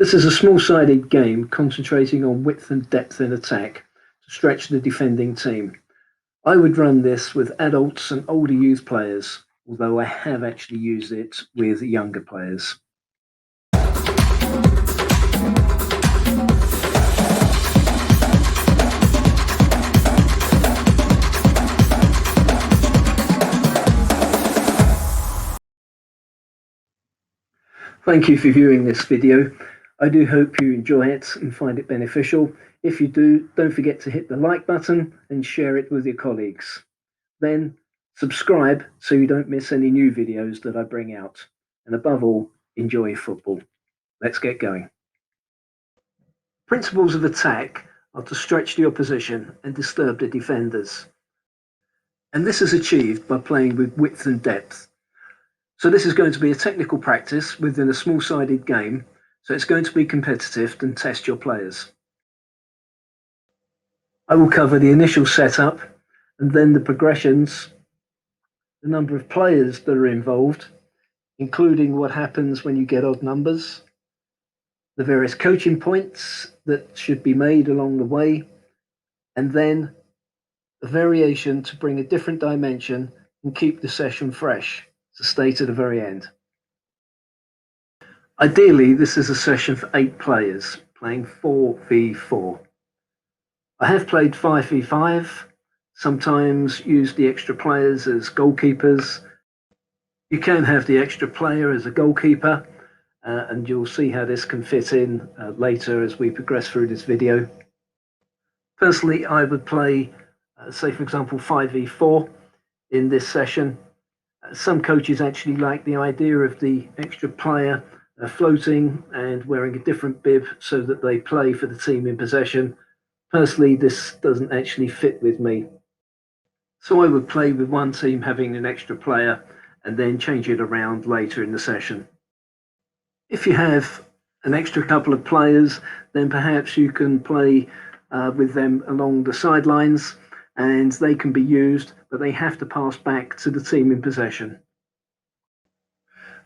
This is a small-sided game concentrating on width and depth in attack to stretch the defending team. I would run this with adults and older youth players, although I have actually used it with younger players. Thank you for viewing this video. I do hope you enjoy it and find it beneficial. If you do, don't forget to hit the like button and share it with your colleagues. Then subscribe so you don't miss any new videos that I bring out. And above all, enjoy football. Let's get going. Principles of attack are to stretch the opposition and disturb the defenders. And this is achieved by playing with width and depth. So this is going to be a technical practice within a small-sided game, so it's going to be competitive and test your players. I will cover the initial setup and then the progressions, the number of players that are involved, including what happens when you get odd numbers, the various coaching points that should be made along the way, and then a variation to bring a different dimension and keep the session fresh, to stay to the very end. Ideally, this is a session for 8 players, playing 4v4. I have played 5v5, sometimes used the extra players as goalkeepers. You can have the extra player as a goalkeeper, and you'll see how this can fit in later as we progress through this video. Personally, I would play, say for example, 5v4 in this session. Some coaches actually like the idea of the extra player floating and wearing a different bib so that they play for the team in possession. Personally, this doesn't actually fit with me. So I would play with one team having an extra player and then change it around later in the session. If you have an extra couple of players, then perhaps you can play with them along the sidelines, and they can be used, but they have to pass back to the team in possession.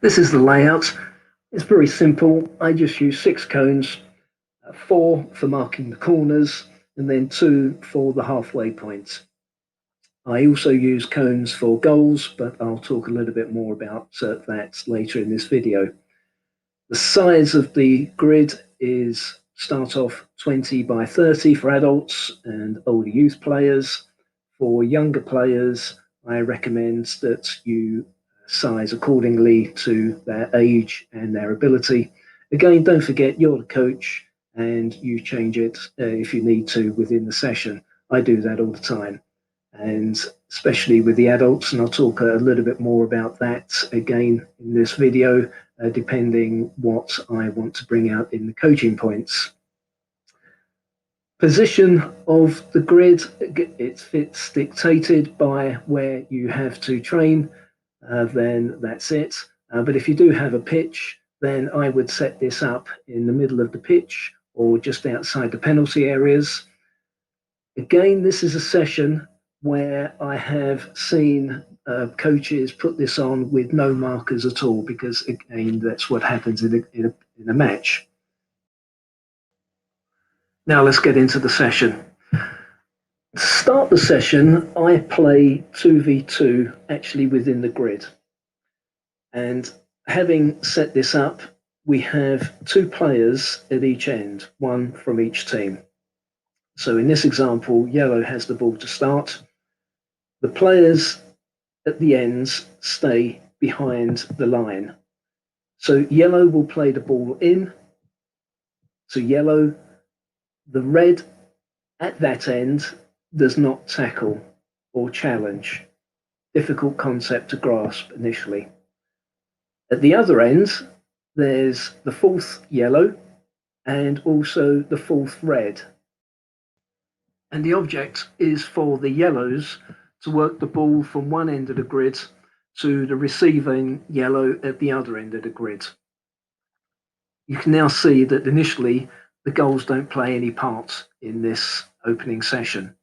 This is the layout. It's very simple. I just use 6 cones, 4 for marking the corners, and then 2 for the halfway points. I also use cones for goals, but I'll talk a little bit more about that later in this video. The size of the grid is start off 20 by 30 for adults and older youth players. For younger players, I recommend that you size accordingly to their age and their ability. Again, don't forget you're the coach and you change it if you need to within the session. I do that all the time, and especially with the adults, and I'll talk a little bit more about that again in this video, depending what I want to bring out in the coaching points. Position of the grid, it's dictated by where you have to train, then that's it. But if you do have a pitch, then I would set this up in the middle of the pitch or just outside the penalty areas. Again, this is a session where I have seen coaches put this on with no markers at all, because again, that's what happens in a match. Now let's get into the session. To start the session, I play 2v2 actually within the grid. And having set this up, we have 2 players at each end, 1 from each team. So in this example, yellow has the ball to start. The players at the ends stay behind the line. So yellow will play the ball in to yellow. The red at that end does not tackle or challenge. Difficult concept to grasp initially. At the other end, there's the 4th yellow and also the 4th red. And the object is for the yellows to work the ball from one end of the grid to the receiving yellow at the other end of the grid. You can now see that initially the goals don't play any part in this opening session.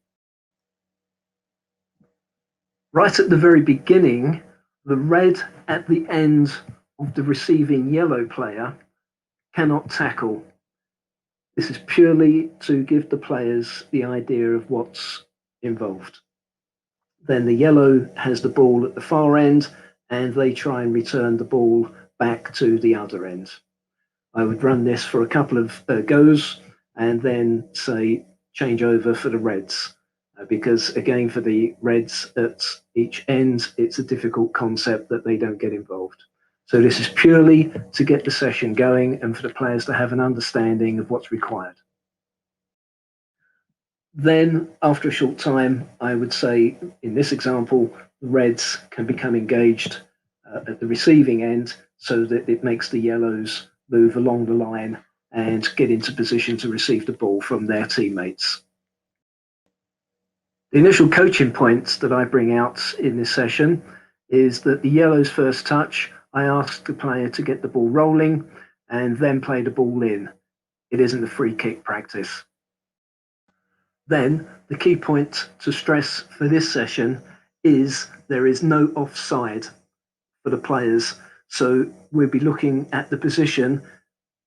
Right at the very beginning, the red at the end of the receiving yellow player cannot tackle. This is purely to give the players the idea of what's involved. Then the yellow has the ball at the far end, and they try and return the ball back to the other end. I would run this for a couple of goes and then say change over for the reds. Because again, for the reds at each end, it's a difficult concept that they don't get involved. So this is purely to get the session going and for the players to have an understanding of what's required. Then, after a short time, I would say, in this example, the reds can become engaged at the receiving end so that it makes the yellows move along the line and get into position to receive the ball from their teammates. The initial coaching points that I bring out in this session is that the yellow's first touch, I ask the player to get the ball rolling and then play the ball in. It isn't a free kick practice. Then the key point to stress for this session is there is no offside for the players. So we'll be looking at the position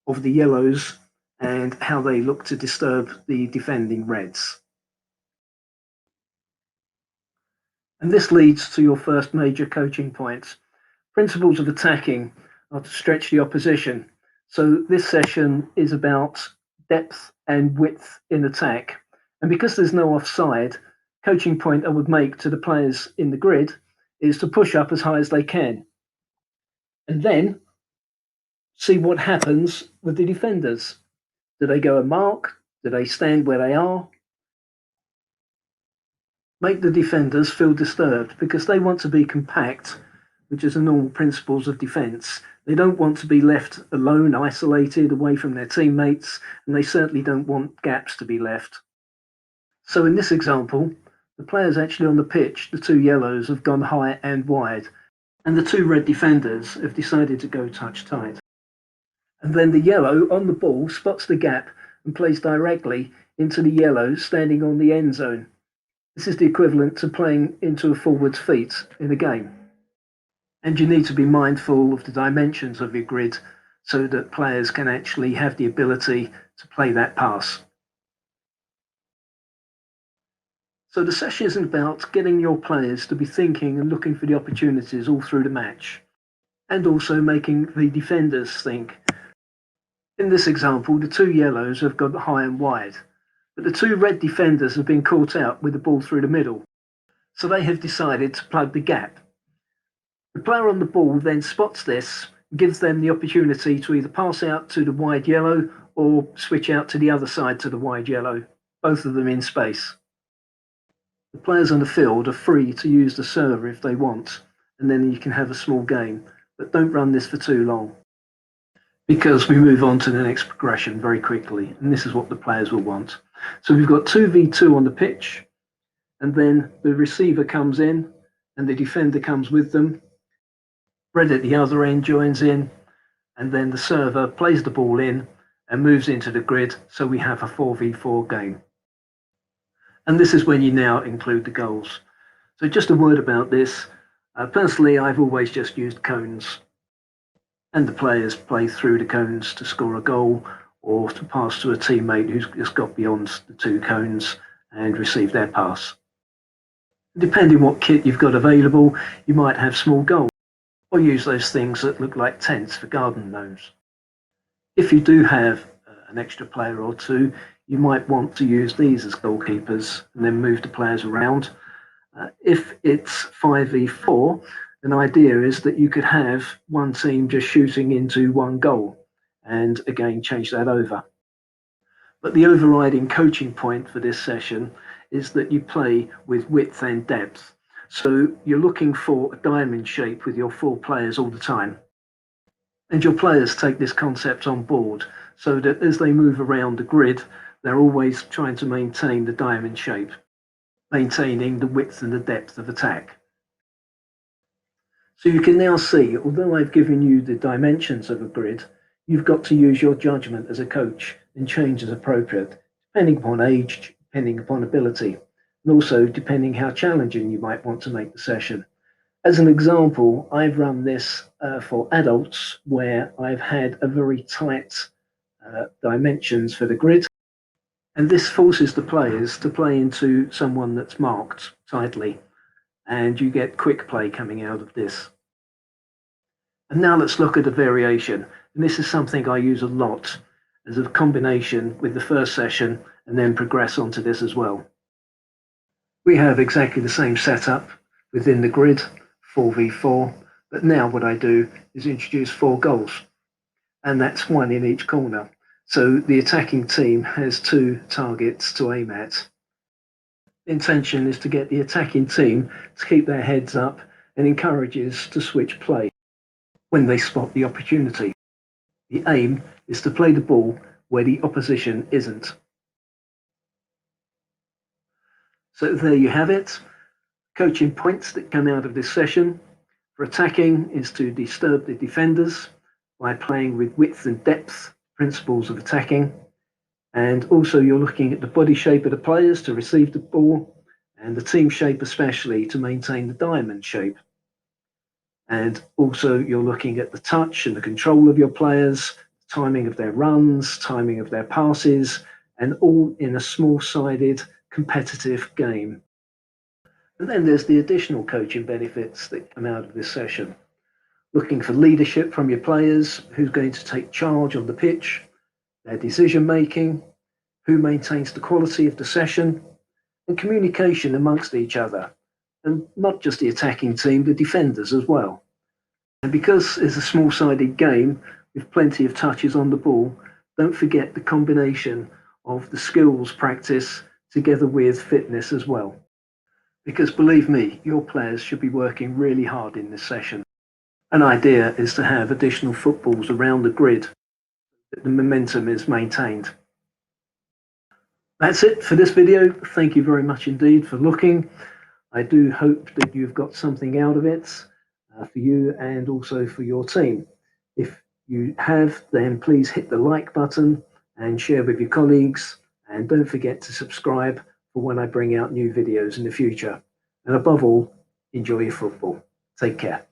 of the yellows and how they look to disturb the defending reds. And this leads to your first major coaching point. Principles of attacking are to stretch the opposition. So this session is about depth and width in attack. And because there's no offside, coaching point I would make to the players in the grid is to push up as high as they can. And then see what happens with the defenders. Do they go and mark? Do they stand where they are? Make the defenders feel disturbed because they want to be compact, which is the normal principles of defence. They don't want to be left alone, isolated, away from their teammates, and they certainly don't want gaps to be left. So in this example, the players actually on the pitch, the two yellows, have gone high and wide, and the two red defenders have decided to go touch tight. And then the yellow on the ball spots the gap and plays directly into the yellow standing on the end zone. This is the equivalent to playing into a forward's feet in a game. And you need to be mindful of the dimensions of your grid so that players can actually have the ability to play that pass. So the session is about getting your players to be thinking and looking for the opportunities all through the match, and also making the defenders think. In this example, the two yellows have gone high and wide, but the two red defenders have been caught out with the ball through the middle. So they have decided to plug the gap. The player on the ball then spots this, gives them the opportunity to either pass out to the wide yellow or switch out to the other side to the wide yellow, both of them in space. The players on the field are free to use the server if they want, and then you can have a small game, but don't run this for too long, because we move on to the next progression very quickly, and this is what the players will want. So we've got 2v2 on the pitch, and then the receiver comes in, and the defender comes with them. Red at the other end joins in, and then the server plays the ball in and moves into the grid, so we have a 4v4 game. And this is when you now include the goals. So just a word about this. Personally, I've always just used cones, and the players play through the cones to score a goal or to pass to a teammate who's just got beyond the two cones and receive their pass. Depending what kit you've got available, you might have small goals or use those things that look like tents for garden gnomes. If you do have an extra player or two, you might want to use these as goalkeepers and then move the players around. If it's 5v4, an idea is that you could have one team just shooting into one goal and again change that over. But the overriding coaching point for this session is that you play with width and depth. So you're looking for a diamond shape with your four players all the time. And your players take this concept on board so that as they move around the grid, they're always trying to maintain the diamond shape, maintaining the width and the depth of attack. So you can now see, although I've given you the dimensions of a grid, you've got to use your judgment as a coach and change as appropriate, depending upon age, depending upon ability, and also depending how challenging you might want to make the session. As an example, I've run this for adults where I've had a very tight dimensions for the grid. And this forces the players to play into someone that's marked tightly, and you get quick play coming out of this. And now let's look at a variation. And this is something I use a lot as a combination with the first session and then progress onto this as well. We have exactly the same setup within the grid, 4v4, but now what I do is introduce 4 goals, and that's 1 in each corner. So the attacking team has 2 targets to aim at. The intention is to get the attacking team to keep their heads up and encourages to switch play when they spot the opportunity. The aim is to play the ball where the opposition isn't. So there you have it. Coaching points that come out of this session. For attacking is to disturb the defenders by playing with width and depth, principles of attacking. And also you're looking at the body shape of the players to receive the ball, and the team shape especially to maintain the diamond shape. And also you're looking at the touch and the control of your players, timing of their runs, timing of their passes, and all in a small-sided competitive game. And then there's the additional coaching benefits that come out of this session. Looking for leadership from your players, who's going to take charge on the pitch, their decision making, who maintains the quality of the session, and communication amongst each other, and not just the attacking team, the defenders as well. And because it's a small-sided game with plenty of touches on the ball, don't forget the combination of the skills practice together with fitness as well. Because believe me, your players should be working really hard in this session. An idea is to have additional footballs around the grid, that the momentum is maintained. That's it for this video. Thank you very much indeed for looking. I do hope that you've got something out of it for you and also for your team. If you have, then please hit the like button and share with your colleagues. And don't forget to subscribe for when I bring out new videos in the future. And above all, enjoy your football. Take care.